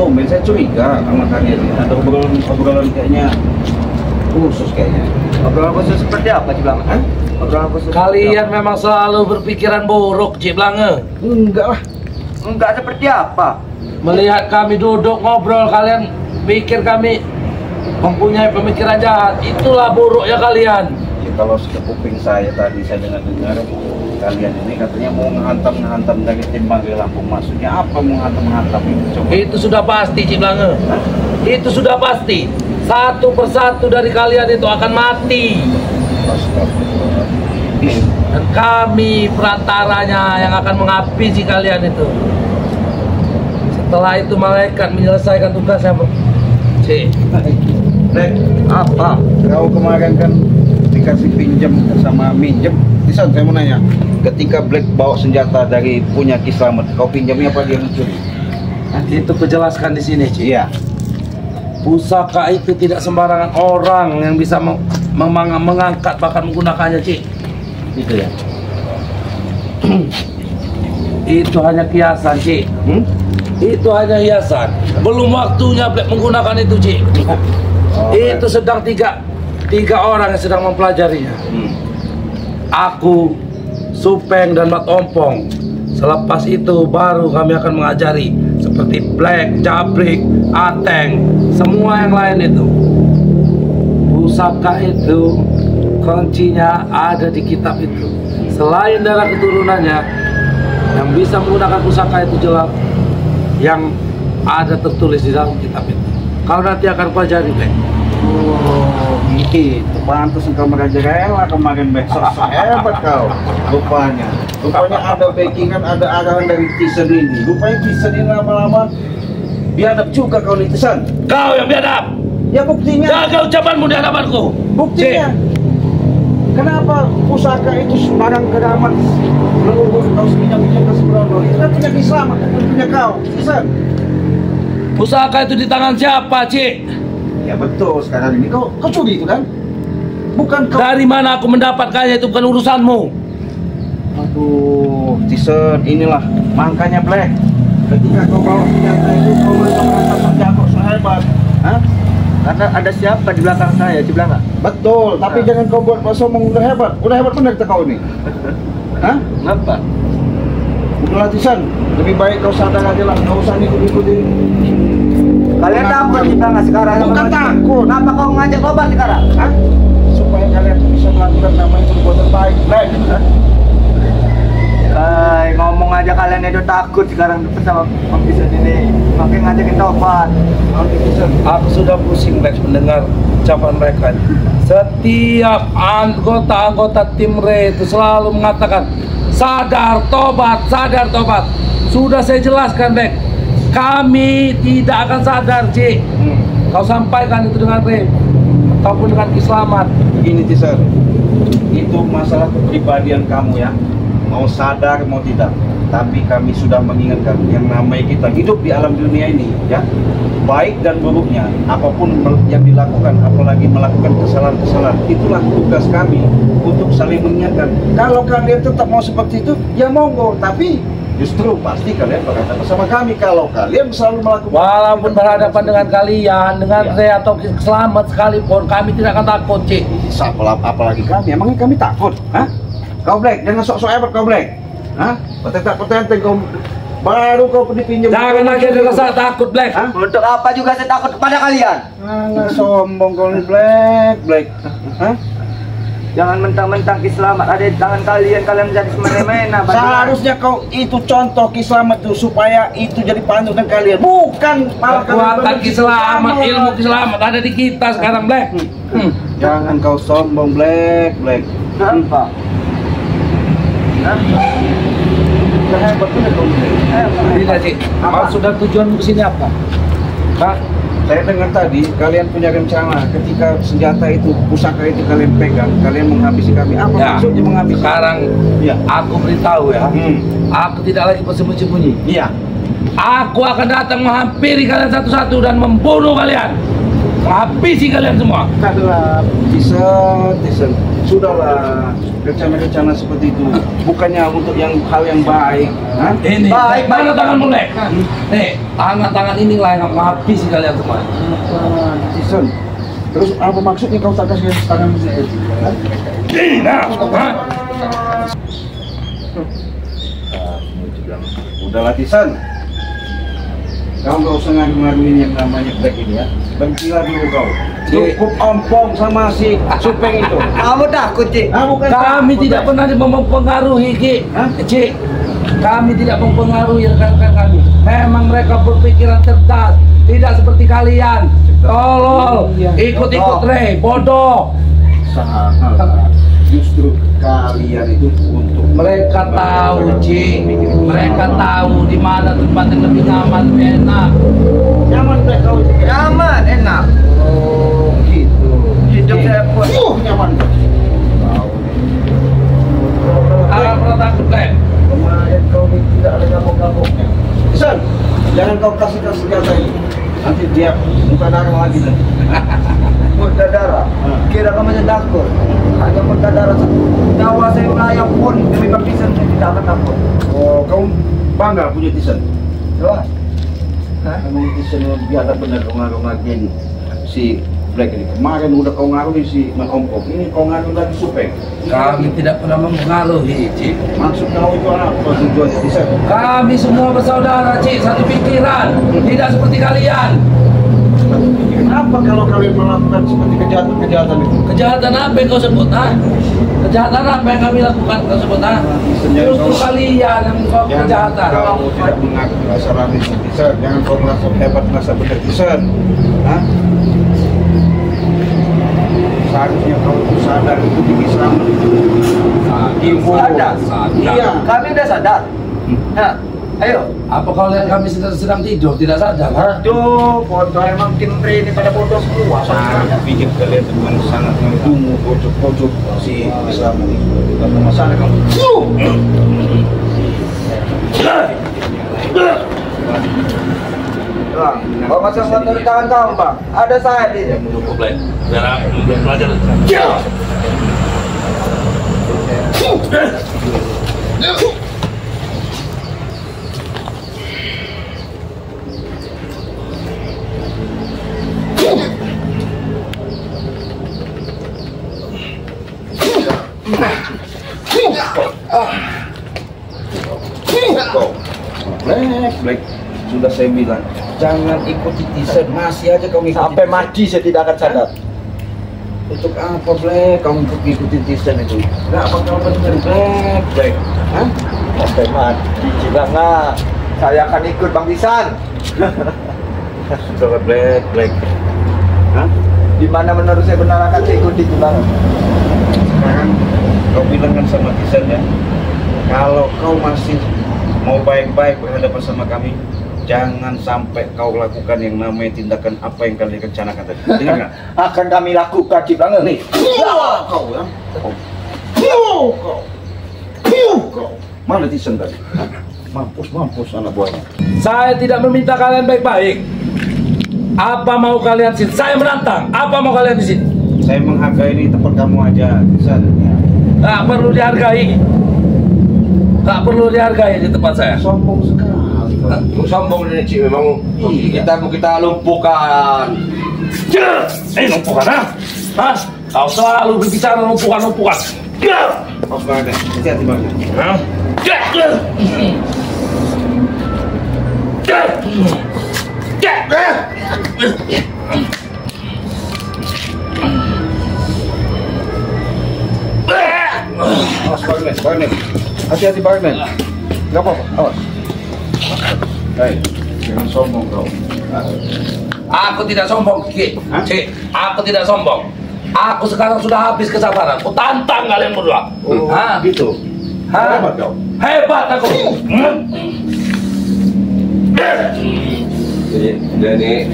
tumben saya curiga sama kalian. Ada obrolan kayaknya khusus kayaknya. Obrolan khusus seperti apa Cik Blange? Hah? Obrolan khusus. Kalian memang selalu berpikiran buruk, Cik Blange. Enggak lah. Enggak seperti apa? Melihat kami duduk ngobrol, kalian pikir kami mempunyai pemikiran jahat. Itulah buruknya kalian. Ya, kalau sekuping saya tadi saya dengar kalian ini katanya mau ngehantam dari timbang ke Lampung. Maksudnya apa mau ngehantam itu? Coba. Itu sudah pasti, Cik Blange. Itu sudah pasti. Satu persatu dari kalian itu akan mati. Astagfirullahaladzim. Dan kami perantaranya yang akan menghabisi kalian itu. Setelah itu malaikat menyelesaikan tugasnya, Cik. Black, Apa? kau kemarin kan dikasih pinjam sama minjem. Tisan, saya mau nanya, ketika Black bawa senjata dari punya Ki Slamet, kau pinjamnya apa dia mencuri? Itu kujelaskan di sini, Cik. Iya. Pusaka itu tidak sembarangan orang yang bisa mengangkat bahkan menggunakannya, Cik. Itu ya. Itu hanya kiasan, Cik. Itu hanya hiasan. Belum waktunya Black menggunakan itu, Cik. Itu sedang tiga orang yang sedang mempelajarinya. Aku, Supeng, dan Mat Ompong. Selepas itu baru kami akan mengajari seperti Black, Jabrik, Ateng, semua yang lain itu. Pusaka itu kuncinya ada di kitab itu. Selain darah keturunannya, yang bisa menggunakan pusaka itu jelas yang ada tertulis di dalam kitab itu. Kau nanti akan pelajari, Black. Oh, gitu. Pantas engkau merajalela kemarin besok. Hebat kau. Rupanya ada backingan, ada arahan dari Tisan ini. Rupanya Tisan ini lama-lama biadab juga kau nih, Tisan. Kau yang biadab. Ya buktinya. Jaga ucapanmu di hadapanku. Buktinya. Kenapa pusaka itu barang keramat leluhur kau pinjam-pinjam ke Sembrono? Itu kan punya Ki Slamet, bukan punya kau, Tisan. Pusaka itu di tangan siapa, Cik? Ya betul, sekarang ini kau curi itu kan? Bukan kau. Dari mana aku mendapatkannya itu bukan urusanmu. Aduh, Tisan, inilah makanya Black. Ketika kau bawa senjata itu, kau merasa senjata sehebat. Hah? Karena ada siapa di belakang saya Cik Blange? Betul, tapi jangan kau buat sombong. Udah hebat benar kita kau ini. Hah? Ngapa? Udahlah Tisan, lebih baik kau sadar aja lah, nggak usah ngikut-ngikutin. Kalian takut Cik Blange sekarang? Bukan takut. Kenapa kau ngajak obat sekarang? Hah? Supaya kalian bisa melakukan namanya perbuatan baik, Black. Hah? Ngomong aja kalian itu takut sekarang bersama Bang Tisan ini. Makin ngajakin obat. Oke, Tisan. Aku sudah pusing, Black, mendengar ucapan mereka. Setiap anggota tim Re itu selalu mengatakan sadar tobat, sadar tobat. Sudah saya jelaskan, Black. Kami tidak akan sadar, Cik. Kau sampaikan itu dengan Re ataupun dengan Ki Slamet. Begini Tisan, itu masalah kepribadian kamu ya. Mau sadar mau tidak, tapi kami sudah mengingatkan yang namanya kita hidup di alam dunia ini ya, baik dan buruknya apapun yang dilakukan, apalagi melakukan kesalahan-kesalahan, itulah tugas kami untuk saling mengingatkan. Kalau kalian tetap mau seperti itu ya monggo, tapi justru pasti kalian berkata bersama kami. Kalau kalian selalu melakukan, Walaupun berhadapan dengan kalian, dengan Ya. Re atau Ki Slamet sekalipun, kami tidak akan takut, Cik. apalagi kami, emangnya kami takut? Hah? Kau Black, jangan sok-sok hebat kau Black. Hah? Petenteng kau, baru kau dipinjam. Jangan lagi ada rasa takut, Black. Hah? Untuk apa juga saya takut kepada kalian? Alah, sombong kau nih Black. Hah? Jangan mentang-mentang Ki Slamet ada di tangan kalian menjadi semena-mena. Seharusnya kau itu contoh Ki Slamet tuh, supaya itu jadi panutan kalian. Bukan malah Kekuatan Ki Slamet, ilmu Ki Slamet ada di kita sekarang, Black. Jangan kau sombong Black. Kenapa? Udah hebat bener kau Black. Tidak, Cik. Maksud dan tujuanmu kesini apa? Hah? Saya dengar tadi kalian punya rencana ketika senjata itu, pusaka itu kalian pegang, kalian menghabisi kami. Apa Ya, maksudnya menghabisi? sekarang Ya. aku beritahu ya. Aku tidak lagi bersembunyi-sembunyi. Iya. Aku akan datang menghampiri kalian satu-satu dan membunuh kalian. Menghabisi kalian semua. Adalah Tisan. Sudahlah, rencana-rencana seperti itu bukannya untuk hal yang baik. Hah? Ini, Baik, mana tanganmu, Nek? Nih, tangan inilah yang menghabisi kalian semua. Jason, terus apa maksudnya kau tak kasih tangan itu? Nah, Udahlah Jason, kau nggak usah ngadu-ngaduin yang namanya Black ini ya. Berhentilah dulu kau. Cukup ompong sama si Supeng itu. Kamu takut, Cik? Bukan kami takut, tidak Black. pernah mempengaruhi, Ki. Hah? Cik, kami tidak mempengaruhi rekan-rekan kami. Memang mereka berpikiran cerdas, tidak seperti kalian. Tolol, ikut-ikut Rey, bodoh. Salah. Justru kalian itu untuk Mereka tahu, Cik. Mereka tahu di mana tempat yang lebih nyaman, lebih enak. nyaman Black kau itu. Nyaman, enak. Oh gitu. Hidup saya pun. Nyaman. Jangan pernah takut, Black. Kemarin kau ini tidak ada ngabuk-ngabuknya. Jason, jangan kau kasih senjata ini. Nanti dia muka darah lagi nanti. Muka darah. Kira kamu saya takut. Hanya muka darah satu. Nyawa saya melayang pun demi bangkisan saya tidak akan takut. Oh, kau bangga punya Jason? Jelas. Hah? Kamu Jason biadab benar kau ngaruhin si Black ini. Kemarin udah kau ngaruhin si Ompong. Ini kau ngaruhin lagi Supeng. Kami tidak pernah mempengaruhi, Cik. Maksud kau itu apa tujuannya Jason? Kami semua bersaudara, Cik. Satu pikiran. Tidak seperti kalian. Kenapa kalau kalian melakukan seperti kejahatan itu? Kejahatan apa yang kau sebut, ha? Kejahatan apa yang kami lakukan kau sebut, ha? Justru kalian yang melakukan kejahatan. Kamu tidak mengaku rasa ramis Jason. Jangan kau merasa hebat, merasa benar Jason. Hah? Seharusnya kau itu sadar itu di Islam itu. Ibu. Sadar? Iya. Kami udah sadar. Nah, ayo. Apa kau lihat kami sedang tidur, tidak sadar, ha? Tuh, foto emang tim Rey ini pada bodoh semua. Saya pikir kalian teman sangat mendungu pojok-pojok si Islam ini. Bukan masalah kamu. Bang, kau masuk motor di tangan kamu, Bang. Ada saya di sini. Menunggu Black. Biar belajar. Black, sudah saya bilang, jangan ikuti Jason. Masih aja kau ngikuti. Sampai mati saya tidak akan sadar. Untuk apa Black? Kau ngikuti Jason itu? Gak bakal bener Black. Hah? Sampai mati, Cibanga. Saya akan ikut Bang Bisan. Sudah Black. Hah? Di mana menurut saya benar akan saya ikuti, Cibanga. Sekarang kau bilangkan sama Jason ya, kalau kau masih mau baik-baik berhadapan sama kami, jangan sampai kau lakukan yang namanya tindakan apa yang kalian rencanakan tadi. Dengar nggak? Akan kami lakukan, Cibanga. Nih, kau ya. Kau. Mana Jason tadi? Mampus anak buahnya. Saya tidak meminta kalian baik-baik. Apa mau kalian di sini? Saya menantang. Apa mau kalian di sini? Saya menghargai di tempat kamu aja, Jason. Nggak perlu dihargai. Nggak perlu dihargai di tempat saya. Sombong sekali. Sombong ini Cik, memang kita lumpuhkan. Lumpuhkan, ha? Hah? Kau selalu berbicara lumpuhkan. Awas banget, hati-hati banget. Hah? Awas banget. Hati-hati banget. Gak apa-apa, awas. Hei, jangan sombong kau. Aku tidak sombong, Ki. Hah? Cik, aku tidak sombong. Aku sekarang sudah habis kesabaran. Aku tantang kalian berdua. Hah? Gitu. Hah? Hebat kau. Hebat aku. Jadi, udah nih.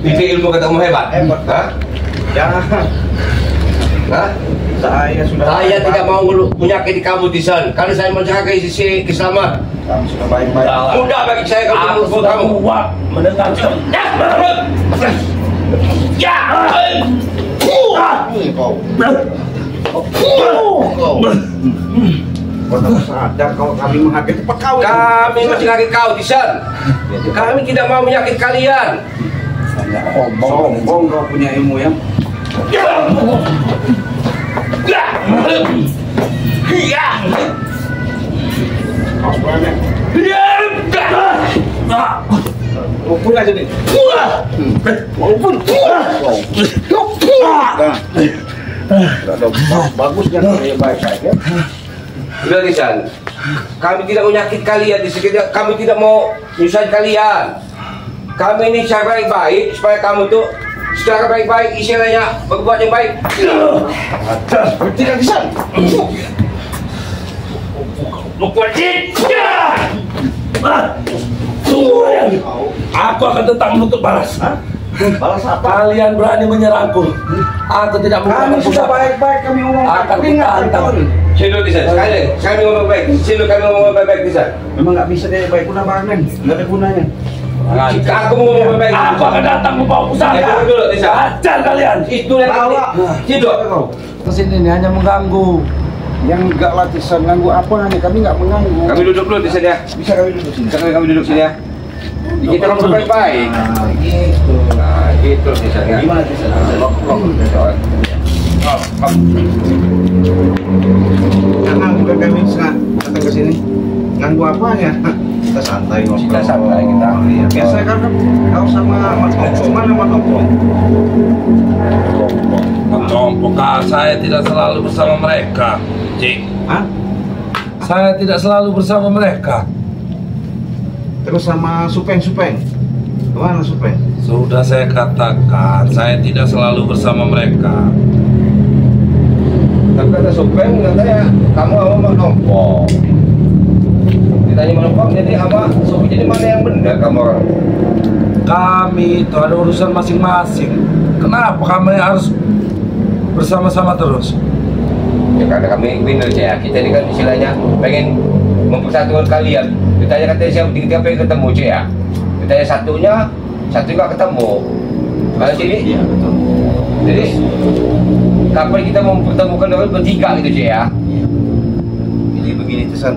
Pikir ilmu katamu hebat? Hebat. Hah? Jangan. Hah? Saya tidak mau menyakiti kamu Tisan. Karena saya menjaga sisi Kislamat. Kamu sudah baik-baik. Mudah bagi saya kalau Aku menelpon sudah kamu. muak mendengar Ya. Kau tak sadar kalau kami menghargai tempat kau. Kami masih lagi kau Tisan. Kami tidak mau menyakiti kalian. Sombong kau punya ilmu ya. Pukul aja nih. Walaupun bagus kan baik saja. Sudah Tisan. Kami tidak menyakiti kalian di sini. Kami tidak mau menyusahkan kalian. Kami ini secara baik-baik supaya kamu tuh secara baik-baik istilahnya berbuat yang baik. Tidak bisa. Aku akan tetap menuntut balas. Balas apa? Kalian berani menyerangku. Aku tidak Kami sudah baik-baik kami ngomong. Akan ditantang. Silo Tisan, sekali kami ngomong baik. Silo kami ngomong baik Tisan. Memang nggak bisa dia baik guna barang, nggak ada gunanya. Jika aku mau ngomong baik, Aku akan datang membawa pusaka. Tunggu dulu, Tisan. Ajar kalian. Itu yang Bawa. Silo. Kesini ini hanya mengganggu. Yang enggak latihan ganggu apa nih? Kami nggak mengganggu. Kami duduk dulu Tisan ya. Bisa kami duduk sini. Bisa kami duduk sini ya. Kita ngomong baik-baik. Nah, gitu. Nah, gitu Tisan ya. Gimana Tisan? Jangan bukan kami sengaja datang ke sini. Ganggu apanya? Kita santai ngobrol. Kita santai, kita. Biasa kan kau sama Mas Tompong, mana Mas Tompong? Tompok, saya tidak selalu bersama mereka, Cik. Hah? Saya tidak selalu bersama mereka. Terus sama Supeng. Kemana Supeng? Sudah saya katakan, saya tidak selalu bersama mereka. Tapi kata Supeng katanya kamu sama Mak Nompong. Ditanya Mak Nompong jadi sama Supeng, jadi mana yang benar kamu orang? Kami itu ada urusan masing-masing. Kenapa kami harus bersama-sama terus? Ya karena kami benar ya. Kita ini kan istilahnya pengen mempersatukan kalian. Ditanya katanya siapa yang ketemu Cik ya. Ditanya satu nggak ketemu. Kalau sini, Iya betul. jadi kapan kita mempertemukan orang bertiga gitu Cik ya? Iya. Jadi begini Tisan.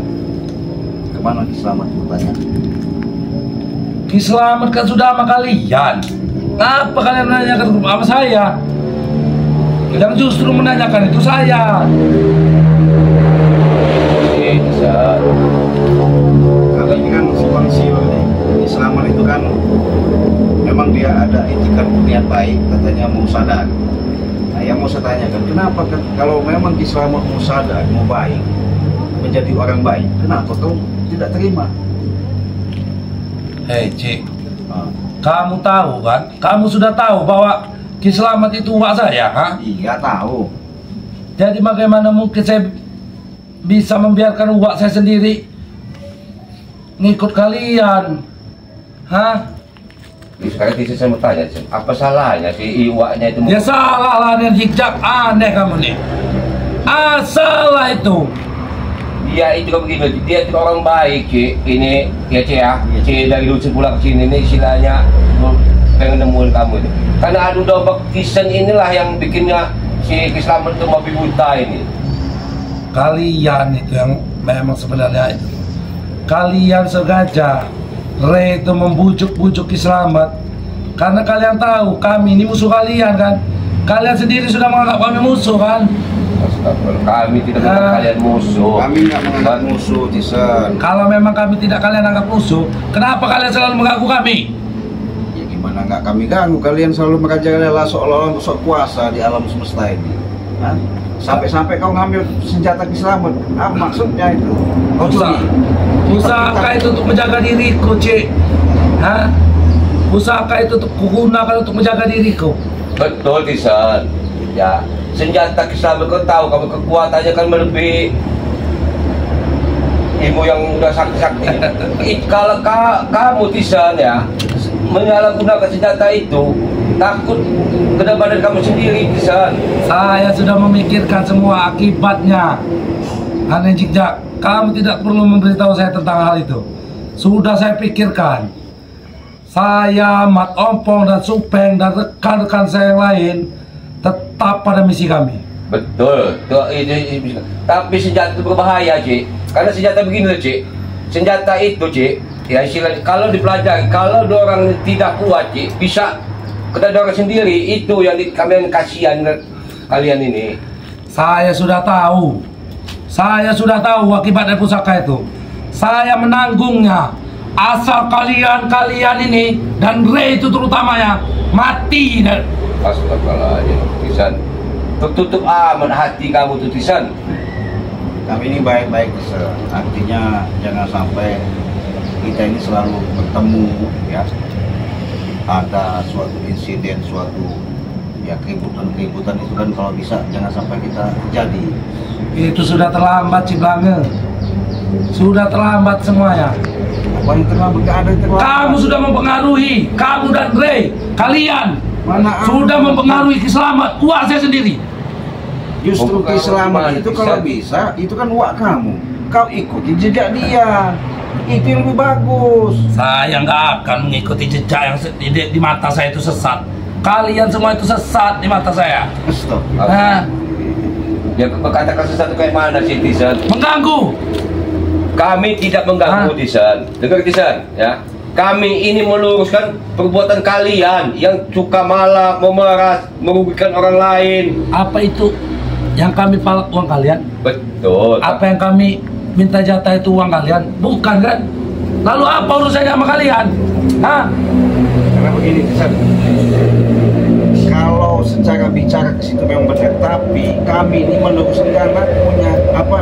Kemana Selamat bertanya? Ki Selamat kan sudah sama kalian. Kenapa kalian menanyakan sama saya? Yang justru menanyakan itu saya. Bisa. Kalau ini kan simpang siur nih. Selamat itu kan memang dia ada etikat niat baik, katanya mau sadar. Nah, yang mau saya tanyakan, kenapa kan kalau memang Ki Selamat mau sadar, mau baik, menjadi orang baik, kenapa kau tidak terima? Hei Cik, Ah, kamu tahu kan? Kamu sudah tahu bahwa Ki Selamat itu uak saya, ha? iya tahu. Jadi bagaimana mungkin saya bisa membiarkan uak saya sendiri ngikut kalian? Hah? Sekarang saya mau tanya, apa salahnya si iwaknya itu? Ya salah lah dengan hijab, aneh kamu nih. Salah itu. Dia itu kan begini, dia itu orang baik Cik. Ini ya Cik ya, Cik dari dulu sebulan ke sini ini istilahnya pengen nemuin kamu itu. Karena adu domba Tisan inilah yang bikinnya si Ki Selamat itu babi buta ini. Kalian itu yang memang sebenarnya itu. Kalian sengaja itu membujuk-bujuk Ki Selamat karena kalian tahu kami ini musuh kalian kan. Kalian sendiri sudah menganggap kami musuh kan. Astagfirullah, kami tidak menganggap kalian musuh. Kami nggak menganggap musuh, Tisan. Kalau memang kami tidak kalian anggap musuh, kenapa kalian selalu mengganggu kami? Ya gimana nggak kami ganggu? Kalian selalu merajalela seolah-olah sok kuasa di alam semesta ini. Hah? Sampai-sampai kau ngambil senjata Ki Selamat. Apa maksudnya itu? Kau curi? Pusaka itu untuk menjaga diriku, Cik. Hah? Pusaka itu untuk kugunakan untuk menjaga diriku. Betul Tisan. Ya, senjata Ki Selamat kau tahu kamu kekuatannya kan melebihi ilmu yang udah sakti-sakti. Kalau kamu Tisan ya menyalahgunakan senjata itu, takut kena badan kamu sendiri, Kisan. Saya sudah memikirkan semua akibatnya. Aneh Jikjak, kamu tidak perlu memberitahu saya tentang hal itu. Sudah saya pikirkan. Saya, Mat Ompong dan Supeng dan rekan-rekan saya yang lain tetap pada misi kami. Betul. Tapi senjata itu berbahaya, Cik. Karena senjata begini loh, Cik. Senjata itu, Cik, ya istilahnya kalau dipelajari, kalau orang tidak kuat, Cik, bisa kena orang sendiri. Itu yang kalian kasihan kalian ini. Saya sudah tahu. Saya sudah tahu akibat dari pusaka itu. Saya menanggungnya. Asal kalian ini dan Ray itu terutamanya mati dan Astagfirullahaladzim, Tisan. Tertutup amat hati kamu tuh, Tisan. Kami ini baik-baik, artinya jangan sampai kita ini selalu bertemu, ya. Ada suatu insiden, suatu ya keributan itu kan kalau bisa jangan sampai kita terjadi. itu sudah terlambat, Ciblange. Sudah terlambat semuanya. Apa yang terlambat? Gak ada yang terlambat. Kamu sudah mempengaruhi, kamu dan Ray, kalian Mana sudah mempengaruhi keselamatan uak saya sendiri. Justru keselamatan itu kalau bisa, itu kan uak kamu. Kau ikuti jejak dia. Itu yang lebih bagus. Saya nggak akan mengikuti jejak yang di mata saya itu sesat. Kalian semua itu sesat di mata saya. Stop. Nah, Dia berkatakan sesuatu kayak mana sih, Tisan? mengganggu. Kami tidak mengganggu, Tisan. Dengar, Tisan, ya. Kami ini meluruskan perbuatan kalian yang suka malak, memeras, merugikan orang lain. Apa itu yang kami palak uang kalian? Betul. Apa yang kami minta jatah itu uang kalian? Bukan kan? Lalu apa urusannya sama kalian? Hah? Karena begini, Tisan. Kalau secara bicara ke situ memang benar, tapi kami ini meneruskan karena punya apa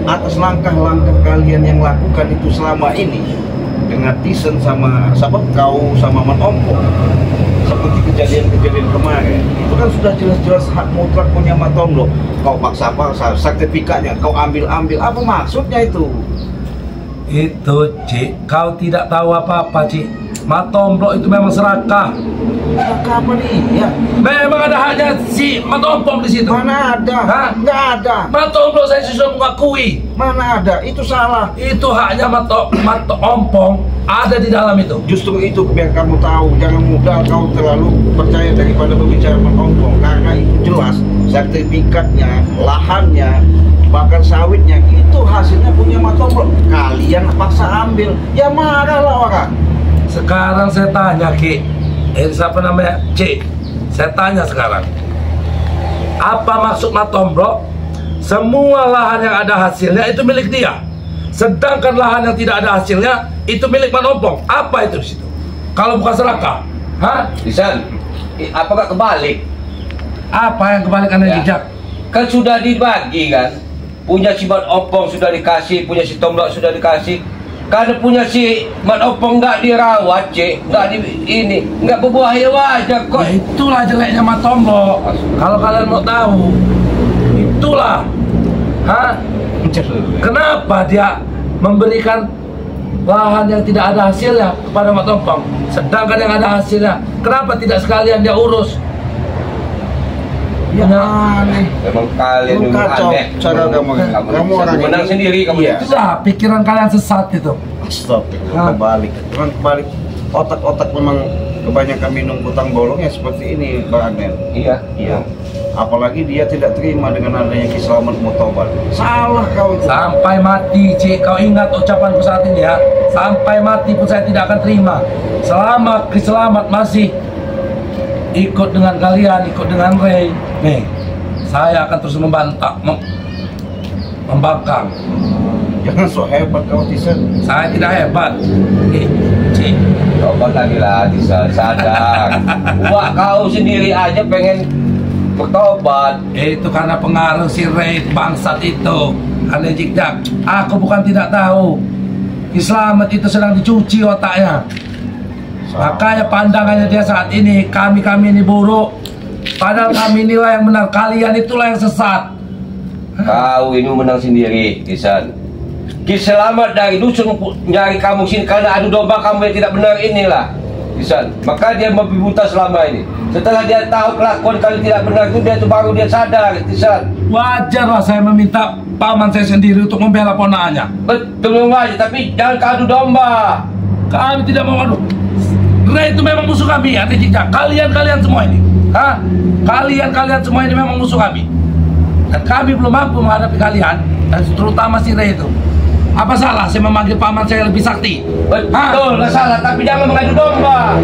atas langkah-langkah kalian yang lakukan itu selama ini dengan Tisen sama sahabat kau sama Man Ompong, seperti kejadian-kejadian kemarin itu kan sudah jelas-jelas hak mutlak punya Matondo. Kau paksa sertifikatnya kau ambil apa maksudnya itu? Itu, Cik, kau tidak tahu apa-apa, Cik. Matomblo itu memang serakah. Serakah apa nih? Ya. Memang ada haknya si Matompong di situ. Mana ada? Hah? Nggak ada. Matomblo saya sudah mengakui. Mana ada? Itu salah. Itu haknya Matompong ada di dalam itu. Justru itu biar kamu tahu, jangan mudah kau terlalu percaya daripada berbicara mengompong, karena itu jelas sertifikatnya, lahannya, bahkan sawitnya itu hasilnya punya Matomblo. Kalian paksa ambil, ya marahlah orang. Sekarang saya tanya, Ki, siapa namanya? C. Saya tanya sekarang, apa maksud Matomblo? Semua lahan yang ada hasilnya itu milik dia. Sedangkan lahan yang tidak ada hasilnya itu milik Matompong. Apa itu di situ? Kalau bukan serakah? Hah? Tisan, apakah kebalik? Apa yang kebalik Anda jejak? Kan sudah dibagi kan. Punya si Mat Ompong sudah dikasih, punya si Tomblok sudah dikasih. Karena punya si Mat Ompong nggak dirawat, Cik, nggak berbuah wajar kok. Ya itulah jeleknya Matomblo. Kalau kalian mau tahu, itulah. Hah? Kenapa dia memberikan lahan yang tidak ada hasilnya kepada Matompong, sedangkan yang ada hasilnya, kenapa tidak sekalian dia urus? Ya aneh. Memang kalian Lu memang kacau aneh. cara kamu orang menang ini. sendiri kamu. Iya. Itulah pikiran kalian sesat itu. Stop. Kebalik. Memang kebalik. Otak-otak memang kebanyakan minum kutang bolong ya seperti ini, Bang Agnen. Iya. Iya. Apalagi dia tidak terima dengan adanya Kislamat Mutobat. Salah kau itu. Sampai mati, Cik, kau ingat ucapanku saat ini ya. Sampai mati pun saya tidak akan terima. Selama Kiselamat masih ikut dengan kalian, ikut dengan Ray, nih, saya akan terus membangkang. Jangan so hebat kau, Tisen. Saya tidak hebat. Nih, Cik. Coba lagi lah, Tisan, sadar. Wah, kau sendiri aja pengen bertobat. Itu karena pengaruh si Ray bangsat itu. Aneh Jikjak. Aku bukan tidak tahu. Kislamat itu sedang dicuci otaknya. Makanya pandangannya dia saat ini, kami ini buruk. Padahal kami inilah yang benar, kalian itulah yang sesat. Kau ini menang sendiri, Tisan. Kiselamat dari dusun nyari kamu sini karena adu domba kamu yang tidak benar inilah. Tisan. Maka dia membabi buta selama ini. Setelah dia tahu kelakuan kalian tidak benar itu, dia baru dia sadar, Tisan. Wajarlah saya meminta paman saya sendiri untuk membela ponakannya. Betul aja, tapi jangan kadu domba. Kami tidak mau adu. Ray itu memang musuh kami, ada jejak. Kalian semua ini, kalian semua ini memang musuh kami. Dan kami belum mampu menghadapi kalian, dan terutama si Ray itu. Apa salah saya memanggil paman saya lebih sakti? Betul, nggak salah, tapi jangan mengadu domba.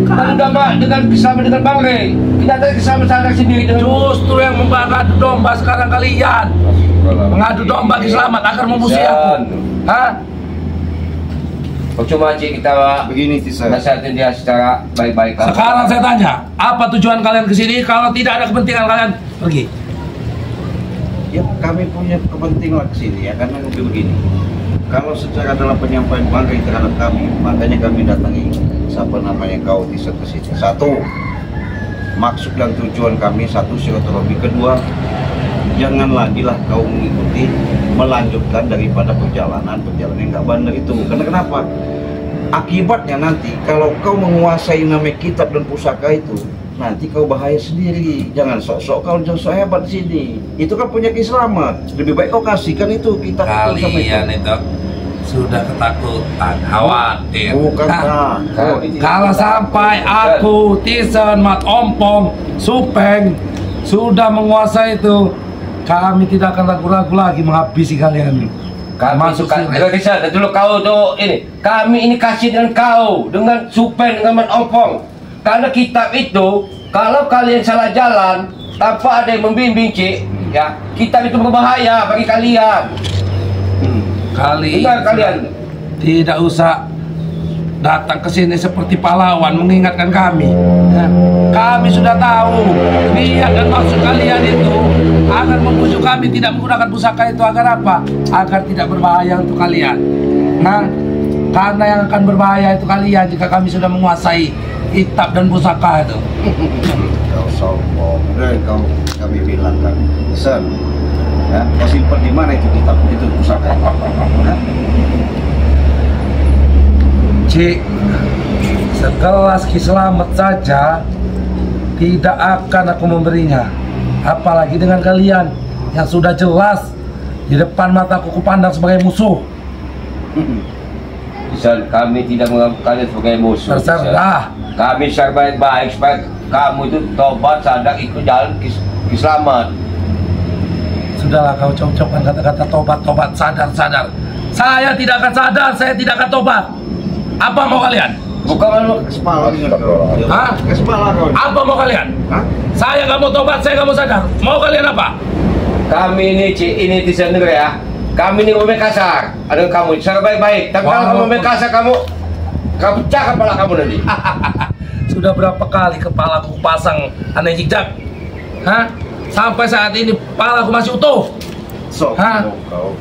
Mengadu domba dengan kesamaan dengan Bang Ray. Kenyataan kesamaan sadar sendiri dengan... Justru yang mengadu domba sekarang kalian. Mengadu domba selamat agar memusuhi aku. Cuma Cik, kita Begini Tisan. nasihatin dia secara baik-baik. Sekarang saya tanya, apa tujuan kalian kesini? Kalau tidak ada kepentingan kalian pergi. Ya kami punya kepentingan ke sini ya, karena mungkin begini. Kalau secara dalam penyampaian bangkai terhadap kami, makanya kami datangi siapa namanya kau Tisan ke sini. Satu, maksud dan tujuan kami, satu silaturahmi. Kedua, jangan lagi lah kau mengikuti melanjutkan daripada perjalanan yang nggak benar itu. Karena kenapa? Akibatnya nanti kalau kau menguasai namanya kitab dan pusaka itu, nanti kau bahaya sendiri. Jangan sok-sok kau sok hebat di sini. Itu kan punya selamat. Lebih baik kau kasihkan itu kitab itu sama Kalian itu sudah ketakutan, khawatir. Bukan Kalau sampai aku, Tisan, Mat Ompong, Supeng sudah menguasai itu, kami tidak akan ragu-ragu lagi menghabisi kalian. Masukkan Tisan, dulu kau tuh ini. Kami ini kasih dengan kau, dengan Supeng, dengan Mat Ompong. Karena kitab itu, kalau kalian salah jalan tanpa ada yang membimbing, Cik, ya, kitab itu berbahaya bagi kalian. Kalian tidak usah datang ke sini seperti pahlawan mengingatkan kami. Ya, kami sudah tahu niat dan maksud kalian itu agar membujuk kami tidak menggunakan pusaka itu agar apa? Agar tidak berbahaya untuk kalian. Nah, karena yang akan berbahaya itu kalian jika kami sudah menguasai kitab dan pusaka itu. Kau sombong. Kau kami bilang kan, Tisan, ya, kau simpan di mana itu kitab itu pusaka? Cik, segelas Ki Slamet saja tidak akan aku memberinya. Apalagi dengan kalian yang sudah jelas di depan mataku kupandang sebagai musuh. Tisan, kami tidak menganggap kalian sebagai musuh. Terserah. Kami secara baik-baik supaya kamu itu tobat, sadar, ikut jalan Ki Slamet. Sudahlah kau cocokkan kata-kata tobat, sadar. Saya tidak akan sadar, saya tidak akan tobat. Apa mau kalian? Bukan lu kepala kau. Hah? Kepala kau. Apa mau kalian? Hah? Saya nggak mau tobat, saya nggak mau sadar. Mau kalian apa? Kami ini, Cik, ini Tisan denger ya. Kami ini ngomong kasar ada kamu secara baik-baik. Tapi kalau kamu ngomong kasar, kamu pecah kepala kamu nanti. Sudah berapa kali kepala aku pasang aneh jejak? Hah? Sampai saat ini kepala aku masih utuh. Hah? Kau.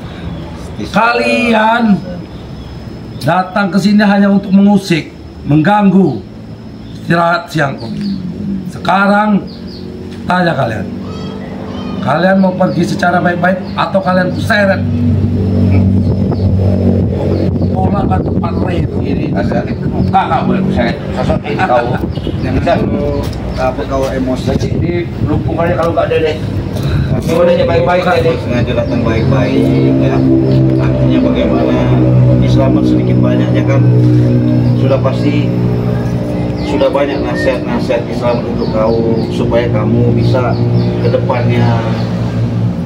Kalian datang ke sini hanya untuk mengusik, mengganggu istirahat siangku. Sekarang tanya kalian. Kalian mau pergi secara baik-baik atau kalian kuseret? Pulang ke tempat Ray itu. Ini kakak boleh kuseret. Sosok ini kau. Jangan apa kau emosi. Cik, ini lupungannya kalau nggak ada deh. Gimana baik-baik ini. Sengaja datang baik-baik ya. Artinya bagaimana Islamat sedikit banyaknya kan sudah pasti sudah banyak nasihat-nasihat Islam untuk kau supaya kamu bisa ke depannya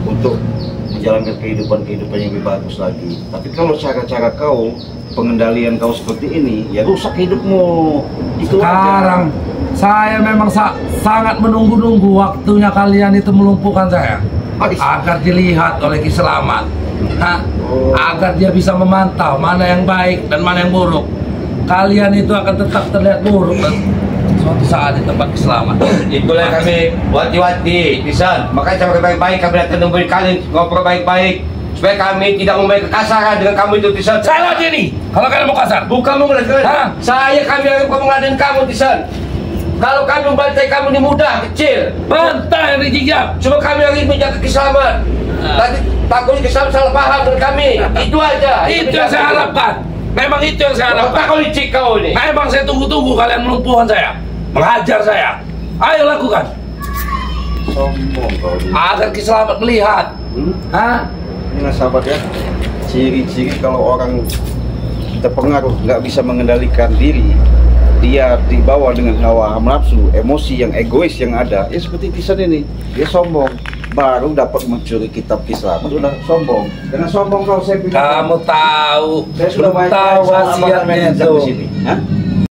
untuk menjalankan kehidupan yang lebih bagus lagi. Tapi kalau cara-cara kau, pengendalian kau seperti ini, ya rusak hidupmu. Itu sekarang aja. Saya memang sangat menunggu-nunggu waktunya kalian itu melumpuhkan saya agar dilihat oleh Ki Slamet. Agar dia bisa memantau mana yang baik dan mana yang buruk. Kalian itu akan tetap terlihat buruk dan suatu saat di tempat Ki Slamet. Itulah yang kami wanti-wanti, Tisan. Makanya cara baik-baik kami datang memberi kalian ngobrol baik-baik supaya kami tidak membaik kekasaran dengan kamu itu, Tisan. Saya lagi nih, kalau kalian mau kasar. Bukan mau ngeladen. Saya kami yang ngeladen kamu, Tisan. Kalau kami membantai kamu ini mudah, kecil. Bantai yang dijijak. Cuma kami lagi menjaga Ki Slamet. Tadi takutnya Ki Slamet salah paham dengan kami. Itu aja. Itu yang saya harapkan. Memang itu yang saya Otak harapkan. kau licik kau ini. Memang saya tunggu-tunggu kalian melumpuhkan saya, menghajar saya. Ayo lakukan. Sombong kau ini. Agar Ki Slamet melihat. Hah? Nah sahabat ya, ciri-ciri kalau orang terpengaruh nggak bisa mengendalikan diri, dia dibawa dengan hawa nafsu, emosi yang egois yang ada, ya seperti Kisan ini, dia sombong, baru dapat mencuri kitab Ki Slamet, udah sombong. Dengan sombong kalau saya pikir, Kamu tahu, saya sudah belum tahu banyak wasiatnya di itu. sini. Hah?